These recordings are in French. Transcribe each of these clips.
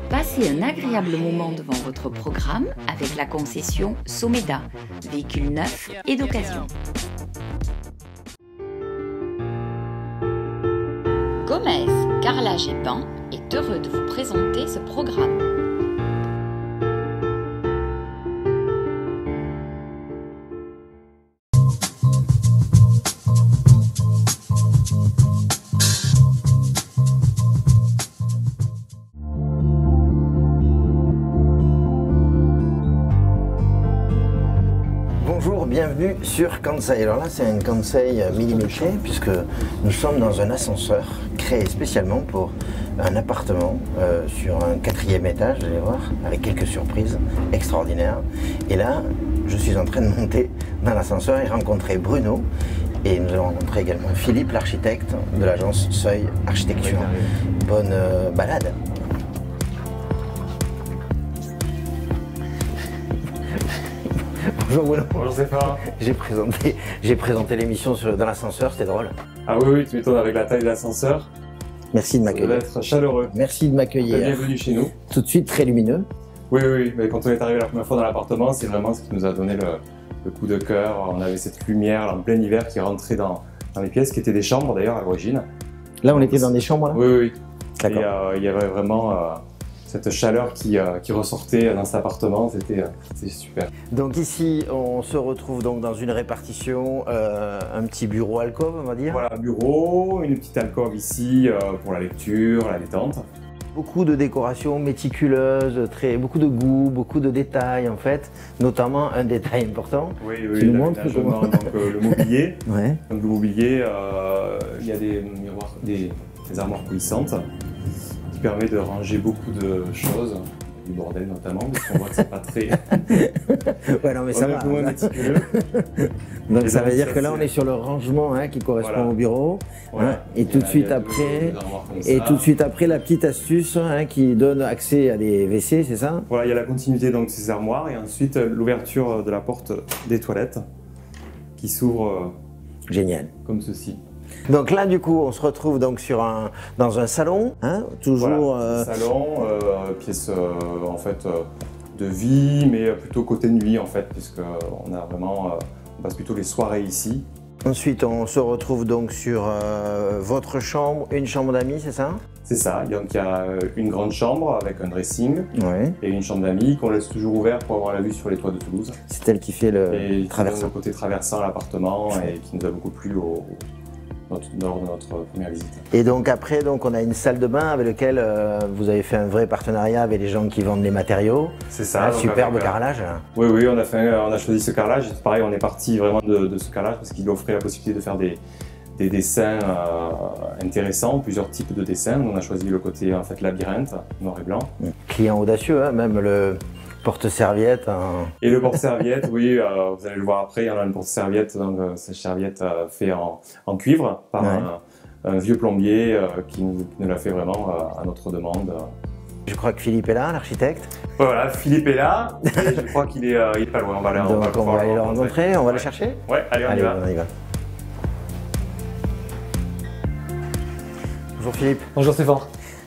Passez un agréable moment devant votre programme avec la concession Someda, véhicule neuf et d'occasion. Gomez, Carrelage et Pans est heureux de vous présenter ce programme. Bonjour, bienvenue sur Kansai. Alors là, c'est un Kansai millimétré puisque nous sommes dans un ascenseur créé spécialement pour un appartement sur un 4e étage, vous allez voir, avec quelques surprises extraordinaires. Et là, je suis en train de monter dans l'ascenseur et rencontrer Bruno. Et nous allons rencontrer également Philippe, l'architecte de l'agence Seuil Architecture. Bonne balade. Bonjour Bruno. Bonjour Stéphane. J'ai présenté l'émission dans l'ascenseur, c'était drôle. Ah oui, tu m'étonnes avec la taille de l'ascenseur. Merci de Ça m'accueillir. doit être chaleureux. Merci de m'accueillir. Bienvenue chez nous. Tout de suite très lumineux. Oui, mais quand on est arrivé la première fois dans l'appartement, c'est vraiment ce qui nous a donné le coup de cœur. On avait cette lumière là, en plein hiver qui rentrait dans les pièces, qui étaient des chambres d'ailleurs à l'origine. Là, on était dans des chambres là. Oui. D'accord. Et il y avait vraiment cette chaleur qui ressortait dans cet appartement, c'était super. Donc ici, on se retrouve donc dans une répartition, un petit bureau alcôve, on va dire. Voilà, bureau, une petite alcôve ici pour la lecture, la détente. Beaucoup de décorations méticuleuses, beaucoup de goût, beaucoup de détails en fait, notamment un détail important. Oui, tu nous montres comment... donc, le mobilier. Ouais. Donc le mobilier, il y a des miroirs, des armoires coulissantes qui permet de ranger beaucoup de choses, du bordel notamment, parce qu'on voit que c'est pas très. Ouais, non mais ça va. Un peu moins méticuleux. Donc ça veut dire que là on est sur le rangement qui correspond au bureau. Voilà. Et tout de suite après, la petite astuce qui donne accès à des WC, c'est ça? Voilà, il y a la continuité donc de ces armoires et ensuite l'ouverture de la porte des toilettes qui s'ouvre. Génial. Comme ceci. Donc là, du coup, on se retrouve donc dans un salon, toujours. Voilà, salon, pièce en fait de vie, mais plutôt côté nuit en fait, puisque on a vraiment, on passe plutôt les soirées ici. Ensuite, on se retrouve donc sur votre chambre, une chambre d'amis, c'est ça? C'est ça. Donc il y a une grande chambre avec un dressing et une chambre d'amis qu'on laisse toujours ouvert pour avoir la vue sur les toits de Toulouse. C'est elle qui fait le traversant. Le côté traversant à l'appartement et qui nous a beaucoup plu lors de notre première visite. Et donc après, on a une salle de bain avec laquelle vous avez fait un vrai partenariat avec les gens qui vendent les matériaux. C'est ça. Superbe carrelage. Oui, on a choisi ce carrelage. Pareil, on est parti vraiment de ce carrelage parce qu'il offrait la possibilité de faire des dessins intéressants, plusieurs types de dessins. On a choisi le côté en fait labyrinthe, noir et blanc. Client audacieux, même le porte-serviette. Et le porte-serviette, oui, vous allez le voir après, il y en a une porte-serviette, donc cette serviette fait en cuivre par un vieux plombier qui nous l'a fait vraiment à notre demande. Je crois que Philippe est là, l'architecte. Voilà, Philippe est là, et je crois qu'il est pas loin. On va aller le rencontrer, on va le chercher. Ouais, allez, on y va. Bonjour Philippe. Bonjour Stéphane.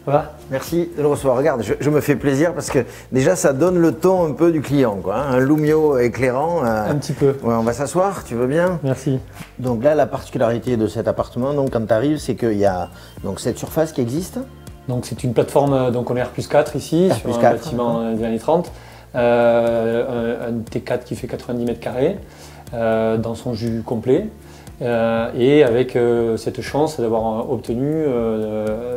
Voilà. Merci de le recevoir. Regarde, je me fais plaisir parce que déjà ça donne le ton un peu du client, quoi. Un Lumio éclairant. Un petit peu. Ouais, on va s'asseoir, tu veux bien? Merci. Donc là, la particularité de cet appartement, donc quand tu arrives, c'est qu'il y a donc cette surface qui existe. Donc c'est une plateforme, donc on est R+4 ici, sur un bâtiment des années 30. Un T4 qui fait 90 mètres carrés dans son jus complet. Et avec cette chance d'avoir obtenu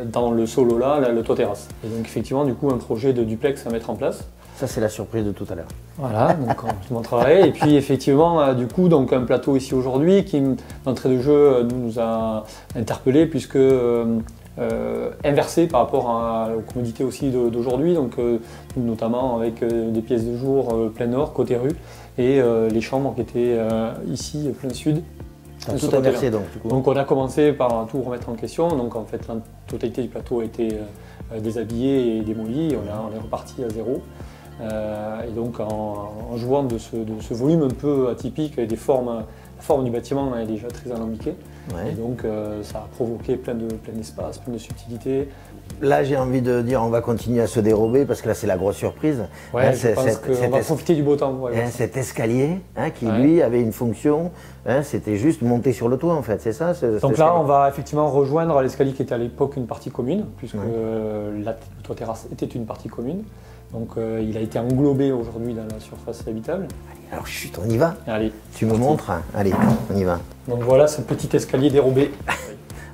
dans le solo là, le toit terrasse. Et donc effectivement du coup un projet de duplex à mettre en place. Ça c'est la surprise de tout à l'heure. Voilà, donc on montrerai. Et puis effectivement du coup donc un plateau ici aujourd'hui qui d'entrée de jeu nous a interpellés puisque inversé par rapport aux commodités aussi d'aujourd'hui, donc notamment avec des pièces de jour plein nord côté rue et les chambres qui étaient ici plein sud. Tout inversé donc du coup. Donc on a commencé par tout remettre en question, donc en fait la totalité du plateau a été déshabillée et démolie, et on est reparti à zéro. Et donc en jouant de ce volume un peu atypique et la forme du bâtiment est déjà très alambiquée, Et donc ça a provoqué plein d'espaces, plein de subtilités. Là, j'ai envie de dire, on va continuer à se dérober parce que là, c'est la grosse surprise. Ouais, je pense qu'on va profiter du beau temps. Cet escalier qui, lui, avait une fonction, c'était juste monter sur le toit, en fait, c'est ça? Donc là, on va effectivement rejoindre l'escalier qui était à l'époque une partie commune, puisque le toit terrasse était une partie commune. Donc il a été englobé aujourd'hui dans la surface habitable. Alors chut, on y va. Allez. Tu me montres? Allez, on y va. Donc voilà ce petit escalier dérobé.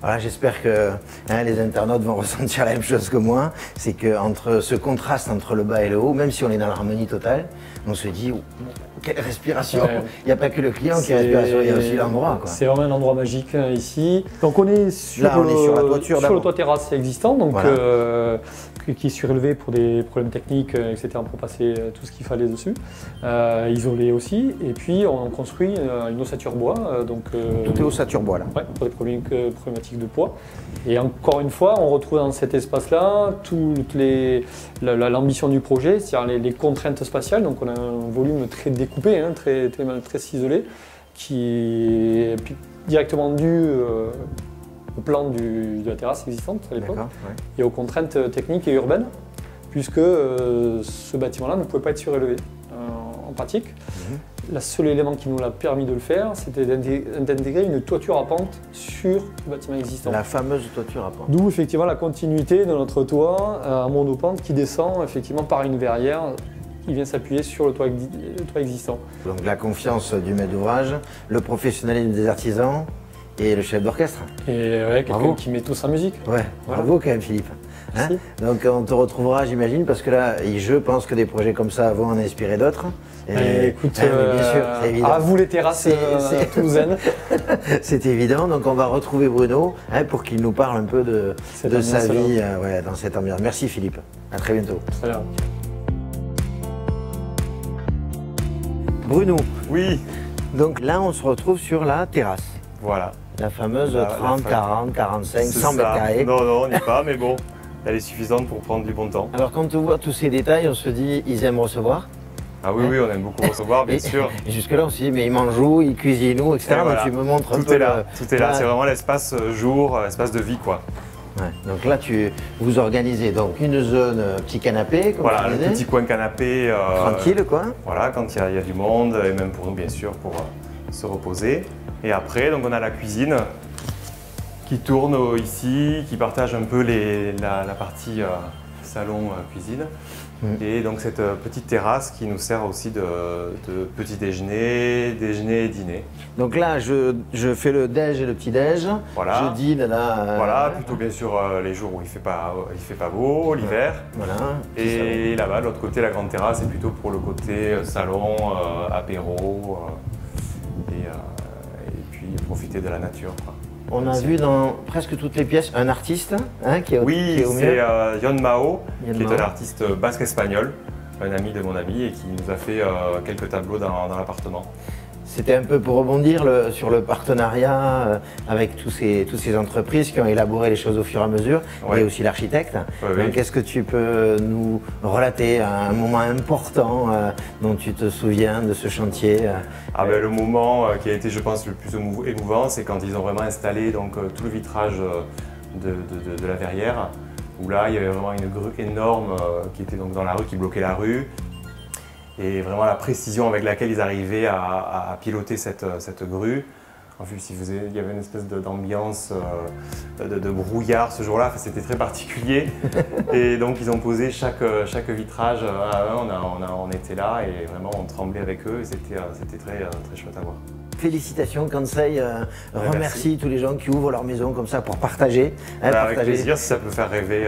Voilà, j'espère que les internautes vont ressentir la même chose que moi. C'est qu'entre ce contraste entre le bas et le haut, même si on est dans l'harmonie totale, on se dit quelle respiration. Il n'y a pas que le client qui respire, il y a aussi l'endroit. C'est vraiment un endroit magique ici. Donc on est sur, là, on est sur la toiture sur le toit terrasse existant, donc voilà. Qui est surélevé pour des problèmes techniques, etc., pour passer tout ce qu'il fallait dessus. Isolé aussi. Et puis on construit une ossature bois. Tout est ossature bois là. Ouais, pour des problématiques de poids. Et encore une fois, on retrouve dans cet espace-là l'ambition du projet, c'est-à-dire les contraintes spatiales. Donc on a un volume très découpé, très ciselé, qui est directement dû au plan de la terrasse existante à l'époque et aux contraintes techniques et urbaines, puisque ce bâtiment-là ne pouvait pas être surélevé en pratique. Le seul élément qui nous l'a permis de le faire, c'était d'intégrer une toiture à pente sur le bâtiment existant. La fameuse toiture à pente. D'où effectivement la continuité de notre toit à monopente qui descend effectivement par une verrière qui vient s'appuyer sur le toit existant. Donc la confiance du maître d'ouvrage, le professionnalisme des artisans et le chef d'orchestre. Et quelqu'un qui met tout sa musique. Ouais, bravo quand même Philippe. Donc on te retrouvera, j'imagine, parce que là, je pense que des projets comme ça vont en inspirer d'autres. Écoute, bien sûr, c'est évident. À vous les terrasses toulousaines. C'est évident, donc on va retrouver Bruno pour qu'il nous parle un peu de sa vie dans cette ambiance. Merci Philippe, à très bientôt. Salut. Bruno. Oui. Donc là, on se retrouve sur la terrasse. Voilà. La fameuse 30, 40, 45, 100 mètres carrés. Non, on n'y est pas, mais bon, elle est suffisante pour prendre du bon temps. Alors quand on voit tous ces détails, on se dit, ils aiment recevoir. Ah oui, on aime beaucoup recevoir, bien sûr. Et jusque-là, on se dit, mais ils mangent où, ils cuisinent où, etc. Donc tu me montres un peu. Tout est là, c'est vraiment l'espace jour, l'espace de vie, quoi. Ouais. Donc là, vous organisez donc une zone petit canapé, comme voilà, le petit coin canapé. Tranquille, quoi. Voilà, quand il y a du monde, et même pour nous, bien sûr, pour se reposer. Et après, donc on a la cuisine qui tourne ici, qui partage un peu la partie salon-cuisine. Et donc cette petite terrasse qui nous sert aussi de petit déjeuner, déjeuner et dîner. Donc là, je fais le déj et le petit déj. Voilà. Je dîne là. Voilà, plutôt bien sûr les jours où il fait pas beau, l'hiver. Voilà. Et là-bas, de l'autre côté, la grande terrasse, c'est plutôt pour le côté salon, apéro et puis profiter de la nature. On a vu dans presque toutes les pièces un artiste qui est au milieu. Oui, c'est Yon Mao, qui est un artiste basque-espagnol, un ami de mon ami, et qui nous a fait quelques tableaux dans l'appartement. C'était un peu pour rebondir sur le partenariat avec toutes ces entreprises qui ont élaboré les choses au fur et à mesure, et aussi l'architecte. Donc est-ce que tu peux nous relater un moment important dont tu te souviens de ce chantier? Le moment qui a été, je pense, le plus émouvant, c'est quand ils ont vraiment installé donc, tout le vitrage de la verrière, où là il y avait vraiment une grue énorme qui était donc dans la rue, qui bloquait la rue. Et vraiment la précision avec laquelle ils arrivaient à piloter cette grue. En plus, il y avait une espèce d'ambiance de brouillard ce jour-là, c'était très particulier. Et donc ils ont posé chaque vitrage à un, on était là et vraiment on tremblait avec eux et c'était très chouette à voir. Félicitations Kansei, remercie tous les gens qui ouvrent leur maison comme ça pour partager. Avec plaisir, si ça peut faire rêver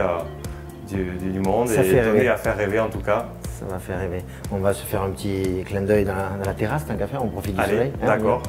du monde et donner à faire rêver en tout cas. Ça va faire rêver. On va se faire un petit clin d'œil dans la terrasse, tant qu'à faire, on profite du soleil. D'accord.